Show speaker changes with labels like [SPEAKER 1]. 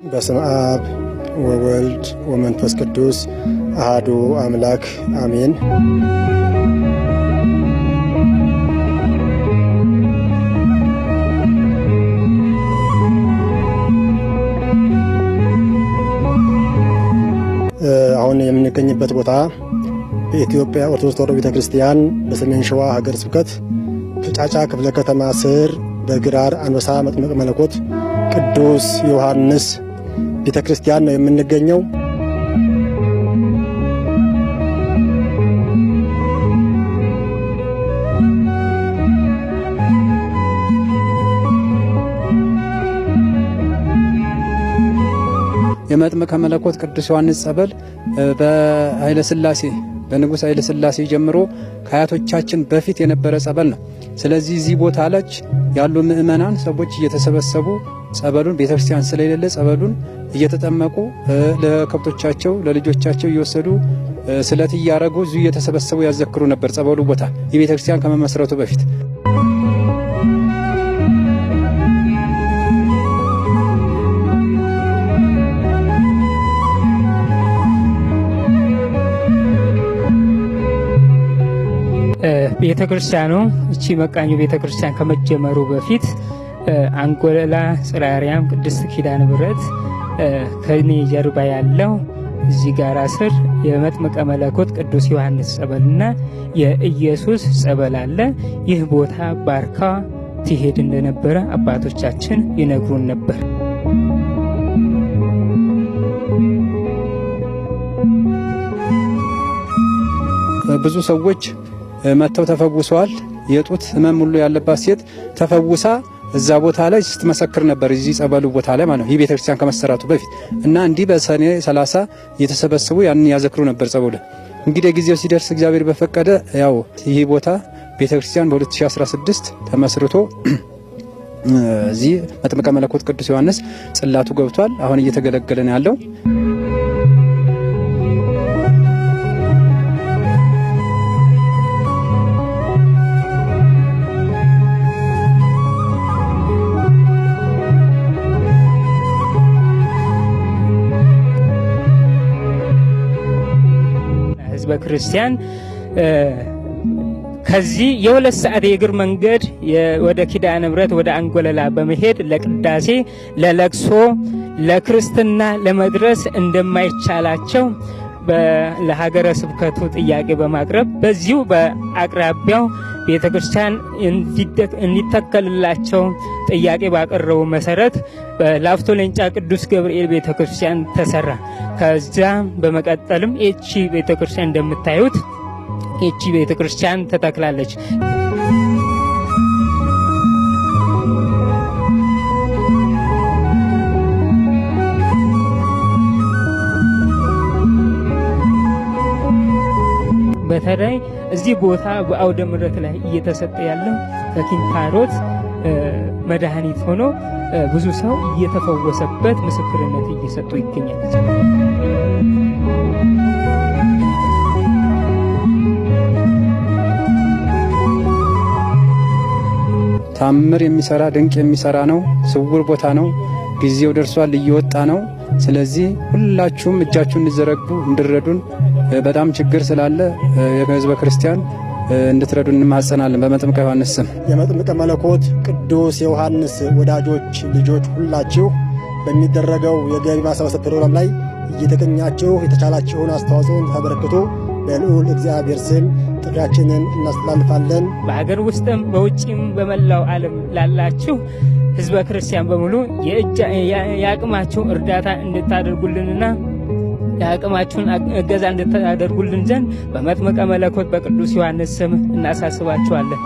[SPEAKER 1] በስመ አብ ወወልድ ወመንፈስ ቅዱስ አሐዱ አምላክ አሜን። አሁን የምንገኝበት ቦታ በኢትዮጵያ ኦርቶዶክስ ተዋሕዶ ቤተክርስቲያን በሰሜን ሸዋ ሀገረ ስብከት ጫጫ ክፍለ ከተማ ስር በግራር አንበሳ መጥምቀ መለኮት ቅዱስ ዮሐንስ ቤተክርስቲያን ነው የምንገኘው።
[SPEAKER 2] የመጥምቀ መለኮት ቅዱስ ዮሐንስ ጸበል በንጉሥ ኃይለ ሥላሴ ጀምሮ ከአያቶቻችን በፊት የነበረ ጸበል ነው። ስለዚህ እዚህ ቦታ ላይ ያሉ ምእመናን ሰዎች እየተሰበሰቡ ጸበሉን ቤተክርስቲያን ስለሌለ ጸበሉን እየተጠመቁ ለከብቶቻቸው ለልጆቻቸው እየወሰዱ ስለት እያረጉ እዚሁ እየተሰበሰቡ ያዘክሩ ነበር። ጸበሉ ቦታ የቤተክርስቲያን ከመመስረቱ በፊት
[SPEAKER 3] ቤተክርስቲያኑ እቺ መቃኙ ቤተክርስቲያን ከመጀመሩ በፊት አንጎለላ ጽርሐ አርያም ቅድስት ኪዳነ ምሕረት ከኔ ጀርባ ያለው እዚህ ጋራ ስር የመጥምቀ መለኮት ቅዱስ ዮሐንስ ጸበልና የኢየሱስ ጸበል አለ። ይህ ቦታ ባርካ ትሄድ እንደነበረ አባቶቻችን ይነግሩን ነበር።
[SPEAKER 2] ብዙ ሰዎች መተው ተፈውሰዋል። የጡት ህመም ሁሉ ያለባት ሴት ተፈውሳ እዛ ቦታ ላይ ስትመሰክር ነበር፣ እዚህ ጸበሉ ቦታ ላይ ማለት ነው። ይህ ቤተክርስቲያን ከመሰራቱ በፊት እና እንዲህ በሰኔ 30 እየተሰበሰቡ ያንን ያዘክሩ ነበር ጸበሉ። እንግዲህ ጊዜው ሲደርስ እግዚአብሔር በፈቀደ ያው ይህ ቦታ ቤተክርስቲያን በ2016 ተመስርቶ እዚህ መጥምቀ መለኮት ቅዱስ ዮሐንስ ጽላቱ ገብቷል። አሁን እየተገለገለ ነው ያለው።
[SPEAKER 3] በክርስቲያን ከዚህ የ2 ሰዓት የእግር መንገድ ወደ ኪዳነ ምሕረት ወደ አንጎለላ በመሄድ ለቅዳሴ፣ ለለቅሶ፣ ለክርስትና ለመድረስ እንደማይቻላቸው ለሀገረ ስብከቱ ጥያቄ በማቅረብ በዚሁ በአቅራቢያው ቤተክርስቲያን እንዲተከልላቸው ጥያቄ ባቀረቡ መሰረት በላፍቶ ሌንጫ ቅዱስ ገብርኤል ቤተክርስቲያን ተሰራ። ከዛ በመቀጠልም እቺ ቤተክርስቲያን እንደምታዩት እቺ ቤተክርስቲያን ተተክላለች። በተለይ እዚህ ቦታ በአውደ ምሕረት ላይ እየተሰጠ ያለው ከኪንታሮት መድኃኒት ሆኖ ብዙ ሰው እየተፈወሰበት ምስክርነት እየሰጡ ይገኛል።
[SPEAKER 2] ታምር የሚሰራ ድንቅ የሚሰራ ነው። ስውር ቦታ ነው። ጊዜው ደርሷል። እየወጣ ነው። ስለዚህ ሁላችሁም እጃችሁን እንድዘረጉ እንድረዱን በጣም ችግር ስላለ የሕዝበ ክርስቲያን እንድትረዱን እንማጸናለን። በመጥምቀ ዮሐንስ ስም
[SPEAKER 1] የመጥምቀ መለኮት ቅዱስ ዮሐንስ ወዳጆች ልጆች ሁላችሁ በሚደረገው የገቢ ማሰባሰብ ፕሮግራም ላይ እየተገኛችሁ የተቻላችሁን አስተዋጽኦ እንድታበረክቱ በልዑል እግዚአብሔር ስም ጥሪያችንን እናስተላልፋለን።
[SPEAKER 3] በሀገር ውስጥም በውጭም በመላው ዓለም ላላችሁ ሕዝበ ክርስቲያን በሙሉ የአቅማችሁ እርዳታ እንድታደርጉልንና የአቅማችሁን እገዛ እንድታደርጉልን ዘንድ በመጥምቀ መለኮት በቅዱስ ዮሐንስ ስም እናሳስባችኋለን።